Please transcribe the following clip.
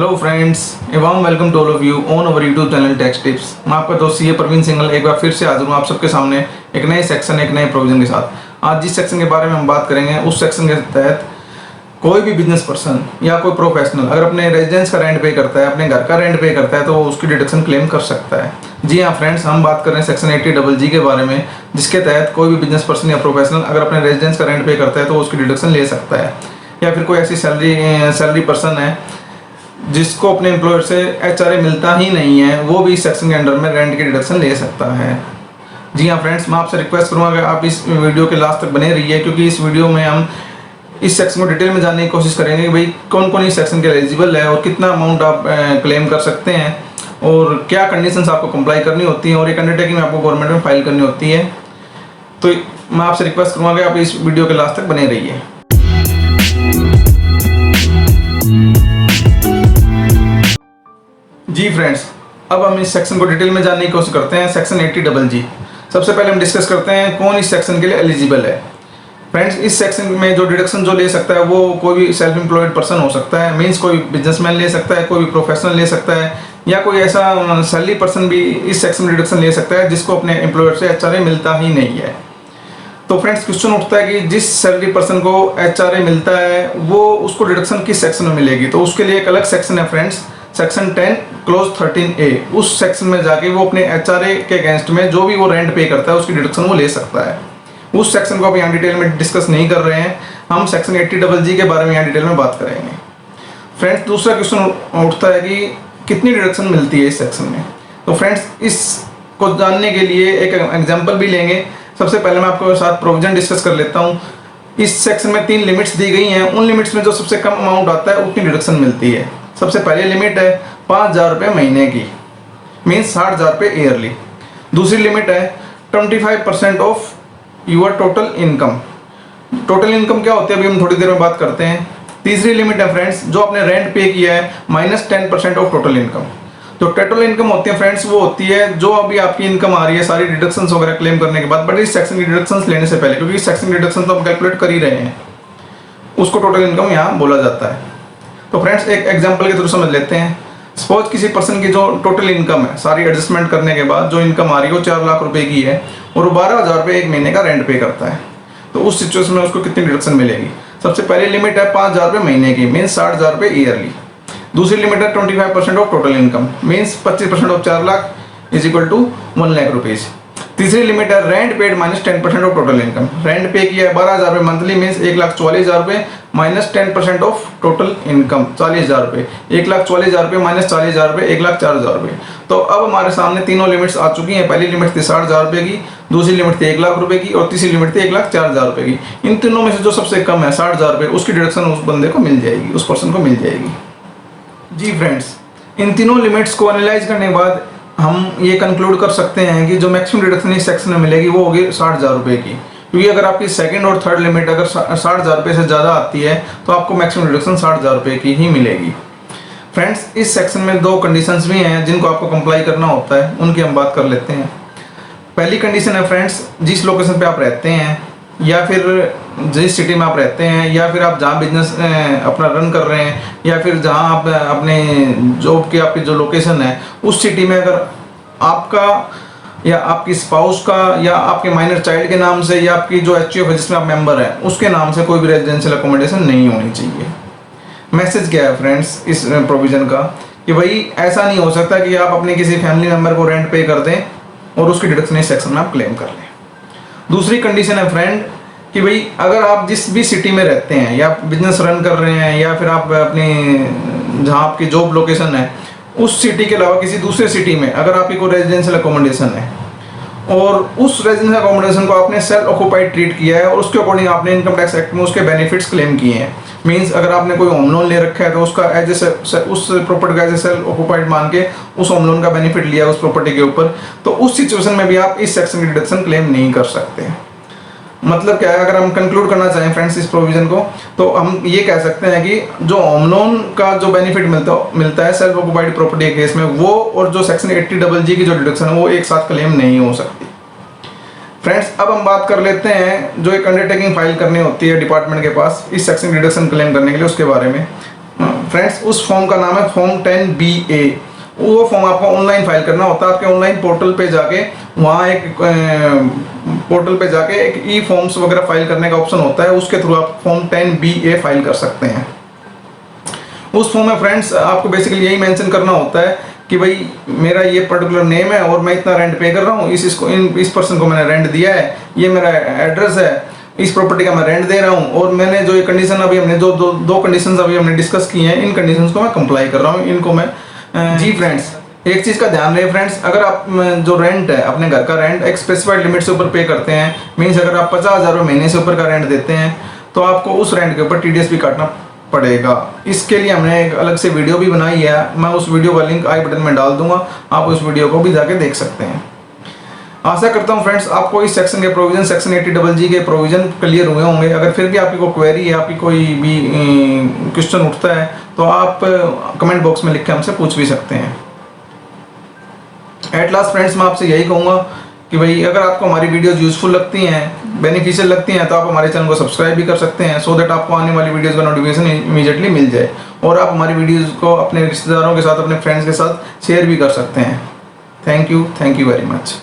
Hello friends, a warm welcome to all of you on our YouTube channel tax tips. मैं आपका दोस्त CA Praveen Singhal एक बार फिर से हाजिर हूँ आप सबके सामने एक नए सेक्शन, एक नए प्रोविजन के साथ। आज जिस सेक्शन के बारे में हम बात करेंगे उस सेक्शन के तहत कोई भी बिजनेस पर्सन या कोई प्रोफेशनल अगर अपने रेजिडेंस का रेंट पे करता है, अपने घर का रेंट पे करता है, तो वो उसकी डिडक्शन क्लेम कर सकता है। जी हाँ फ्रेंड्स, हम बात कर रहे हैं सेक्शन 80GG के बारे में, जिसके तहत कोई भी बिजनेस पर्सन या प्रोफेशनल अगर अपने रेजिडेंस का रेंट पे करता है तो वो उसकी डिडक्शन ले सकता है। या फिर कोई ऐसी सैलरी पर्सन है जिसको अपने एम्प्लॉयर से एचआरए मिलता ही नहीं है, वो भी इस सेक्शन के अंडर में रेंट की डिडक्शन ले सकता है। जी हाँ फ्रेंड्स, मैं आपसे रिक्वेस्ट करूँगा कि आप इस वीडियो के लास्ट तक बने रहिए, क्योंकि इस वीडियो में हम इस सेक्शन को डिटेल में जानने की कोशिश करेंगे कि भाई कौन कौन इस सेक्शन के एलिजिबल है और कितना अमाउंट आप क्लेम कर सकते हैं और क्या कंडीशंस आपको कंप्लाई करनी होती हैं और एक अंडरटेकिंग आपको गवर्नमेंट में फाइल करनी होती है। तो मैं आपसे रिक्वेस्ट करूँगा कि आप इस वीडियो के लास्ट तक बने रहिए। जी फ्रेंड्स, अब हम इस सेक्शन को डिटेल में जानने की कोशिश करते हैं। सेक्शन 80GG सबसे पहले हम डिस्कस करते हैं कौन इस सेक्शन के लिए एलिजिबल है। फ्रेंड्स, इस सेक्शन में जो डिडक्शन जो ले सकता है वो कोई भी सेल्फ एम्प्लॉयड पर्सन हो सकता है, मींस कोई बिजनेसमैन ले सकता है, कोई भी प्रोफेशनल ले सकता है, या कोई ऐसा सैलरी पर्सन भी इस सेक्शन में डिडक्शन ले सकता है जिसको अपने एम्प्लॉयर से एचआरए मिलता ही नहीं है। तो फ्रेंड्स, क्वेश्चन उठता है कि जिस सैलरी पर्सन को एचआरए मिलता है वो उसको डिडक्शन किस सेक्शन में मिलेगी। तो उसके लिए एक अलग सेक्शन है फ्रेंड्स, सेक्शन 10 क्लोज 13A। उस सेक्शन में जाके वो अपने एचआरए के अगेंस्ट में जो भी वो रेंट पे करता है उसकी डिडक्शन वो ले सकता है। उस सेक्शन को अब यहाँ डिटेल में डिस्कस नहीं कर रहे हैं, हम सेक्शन 80GG के बारे में यहाँ डिटेल में बात करेंगे। फ्रेंड्स, दूसरा क्वेश्चन उठता है कि कितनी डिडक्शन मिलती है इस सेक्शन में। तो फ्रेंड्स, इसको जानने के लिए एक एग्जाम्पल भी लेंगे। सबसे पहले मैं आपके साथ प्रोविजन डिस्कस कर लेता हूँ। इस सेक्शन में 3 लिमिट्स दी गई हैं, उन लिमिट्स में जो सबसे कम अमाउंट आता है उतनी डिडक्शन मिलती है। सबसे पहले लिमिट है 5,000 रुपये महीने की, मीन्स 60,000 रुपये ईयरली। दूसरी लिमिट है 25% of your total income. Total income क्या होती है अभी हम थोड़ी देर में बात करते हैं। तीसरी लिमिट है फ्रेंड्स, जो आपने रेंट पे किया है -10% ऑफ टोटल इनकम। जो टोटल इनकम होती है फ्रेंड्स, वो होती है जो अभी आपकी इनकम आ रही है सारी डिडक्शंस वगैरह क्लेम करने के बाद, बट इस सेक्शन की डिडक्शंस लेने से पहले, क्योंकि इस सेक्शन की डिडक्शन तो हम कैलकुलेट कर ही रहे हैं, उसको टोटल इनकम यहाँ बोला जाता है। तो फ्रेंड्स, एक एग्जांपल के थ्रू समझ लेते हैं। सपोज किसी पर्सन की जो टोटल इनकम है सारी एडजस्टमेंट करने के बाद जो इनकम आ रही है वो 4 लाख रुपए की है और वो 12,000 रुपये एक महीने का रेंट पे करता है। तो उस सिचुएशन में उसको कितनी डिडक्शन मिलेगी? सबसे पहले लिमिट है 5,000 रुपये महीने की, मीन्स 60,000 रुपये ईयरली। दूसरी लिमिट है 25% of total income, means 25% of 4 lakh is equal to 1 lakh rupees. तीसरी लिमिट है rent paid -10% of total income. Rent pay किया है 12,000 रुपये मंथली, मीन्स 1,44,000 रुपये -10% ऑफ टोटल इनकम 40,000 रुपये। 1,44,000 रुपये -40,000 रुपये 1,04,000 रुपये। तो अब हमारे सामने तीनों लिमिट्स आ चुकी हैं। पहली लिमिट थी 60,000 रुपये की, दूसरी लिमिट थी 1 लाख रुपये की और तीसरी लिमिट थी 1,04,000 रुपये की। इन तीनों में से जो सबसे कम है 60,000 रुपये, उसकी डिडक्शन उस बंदे को मिल जाएगी, उस पर्सन को मिल जाएगी। जी फ्रेंड्स, इन तीनों लिमिट्स को एनालाइज करने के बाद हम ये कंक्लूड कर सकते हैं कि जो मैक्सिमम डिडक्शन इस सेक्शन में मिलेगी वो होगी 60,000 रुपये की, क्योंकि अगर आपकी सेकंड और थर्ड लिमिट अगर 60,000 रुपये से ज़्यादा आती है तो आपको मैक्सिमम डिडक्शन 60,000 रुपये की ही मिलेगी। फ्रेंड्स, इस सेक्शन में 2 कंडीशंस भी हैं जिनको आपको कंप्लाई करना होता है, उनकी हम बात कर लेते हैं। पहली कंडीशन है फ्रेंड्स, जिस लोकेशन पे आप रहते हैं या फिर जिस सिटी में आप रहते हैं या फिर आप जहाँ बिजनेस अपना रन कर रहे हैं या फिर जहाँ आप अपने जॉब की आपकी जो लोकेशन है उस सिटी में अगर आपका या आपकी स्पाउस का या आपके माइनर चाइल्ड के नाम से या आपकी जो एचयूएफ है जिसमें आप मेंबर हैं उसके नाम से कोई भी रेजिडेंशियल अकोमोडेशन नहीं होनी चाहिए। मैसेज क्या है फ्रेंड्स इस प्रोविज़न का कि भाई ऐसा नहीं हो सकता कि आप अपने किसी फैमिली मेम्बर को रेंट पे कर दें और उसकी डिडक्शन इस सेक्शन में आप क्लेम कर लें। दूसरी कंडीशन है फ्रेंड कि भाई अगर आप जिस भी सिटी में रहते हैं या बिजनेस रन कर रहे हैं या फिर आप अपनी जहाँ आपकी जॉब लोकेशन है उस सिटी के अलावा किसी दूसरे सिटी में अगर आपकी कोई रेजिडेंशियल अकोमोडेशन है और उस रेजिडेंशियल अकोमोडेशन को आपने सेल्फ ऑक्यूपाइड ट्रीट किया है और उसके अकॉर्डिंग आपने इनकम टैक्स एक्ट में उसके बेनिफिट्स क्लेम किए हैं, मींस अगर आपने कोई होम लोन ले रखा है तो उसका उस प्रॉपर्टी का एज ए सेल्फ ऑक्यूपाइड मान के उस होम लोन का बेनिफिट लिया उस प्रॉपर्टी के ऊपर, तो उस सिचुएशन में भी आप इस सेक्शन की डिडक्शन क्लेम नहीं कर सकते। मतलब क्या है, अगर हम कंक्लूड करना चाहें फ्रेंड्स इस प्रोविजन को तो हम ये कह सकते हैं कि जो होम लोन का जो बेनिफिट मिलता है सेल्फ ऑक्यूपाइड प्रॉपर्टी के केस में वो और जो सेक्शन 80GG की जो डिडक्शन है वो एक साथ क्लेम नहीं हो सकती। फ्रेंड्स, अब हम बात कर लेते हैं जो एक अंडरटेकिंग फाइल करनी होती है डिपार्टमेंट के पास इस सेक्शन डिडक्शन क्लेम करने के लिए, उसके बारे में। फ्रेंड्स उस फॉर्म का नाम है फॉर्म 10BA। वो फॉर्म आपको ऑनलाइन फाइल करना होता है। आपके ऑनलाइन पोर्टल पे जाके वहाँ एक ई फॉर्म्स वगैरह फाइल करने का ऑप्शन होता है, उसके थ्रू आप फॉर्म 10BA फाइल कर सकते हैं। उस फॉर्म में फ्रेंड्स आपको बेसिकली यही मेंशन करना होता है कि भाई मेरा ये पर्टिकुलर नेम है और मैं इतना रेंट पे कर रहा हूँ, इस पर्सन को मैंने रेंट दिया है, ये मेरा एड्रेस है, इस प्रॉपर्टी का मैं रेंट दे रहा हूँ, और मैंने जो ये कंडीशन अभी हमने जो दो कंडीशंस अभी हमने डिस्कस की हैं, इन कंडीशंस को मैं कंप्लाई कर रहा हूँ, इनको मैं जी फ्रेंड्स एक चीज़ का ध्यान रहे फ्रेंड्स, अगर आप जो रेंट है अपने घर का रेंट एक स्पेसिफाइड लिमिट से ऊपर पे करते हैं, मीन्स अगर आप 50,000 रुपये महीने से ऊपर का रेंट देते हैं तो आपको उस रेंट के ऊपर TDS भी काटना पड़ेगा। इसके लिए हमने एक अलग से वीडियो भी बनाई है, मैं उस वीडियो का लिंक आई बटन में डाल दूंगा, आप उस वीडियो को भी जाके देख सकते हैं। आशा करता हूँ फ्रेंड्स आपको इस सेक्शन के प्रोविजन, सेक्शन 80GG के प्रोविजन क्लियर हुए होंगे। अगर फिर भी आपकी कोई क्वेरी है, आपकी कोई भी क्वेश्चन उठता है तो आप कमेंट बॉक्स में लिख के हमसे पूछ भी सकते हैं। एट लास्ट फ्रेंड्स मैं आपसे यही कहूँगा कि भाई अगर आपको हमारी वीडियोस यूजफुल लगती हैं, बेनिफिशियल लगती हैं, तो आप हमारे चैनल को सब्सक्राइब भी कर सकते हैं, सो दैट आपको आने वाली वीडियोस का नोटिफिकेशन इमीडिएटली मिल जाए, और आप हमारी वीडियोस को अपने रिश्तेदारों के साथ, अपने फ्रेंड्स के साथ शेयर भी कर सकते हैं। Thank you very much.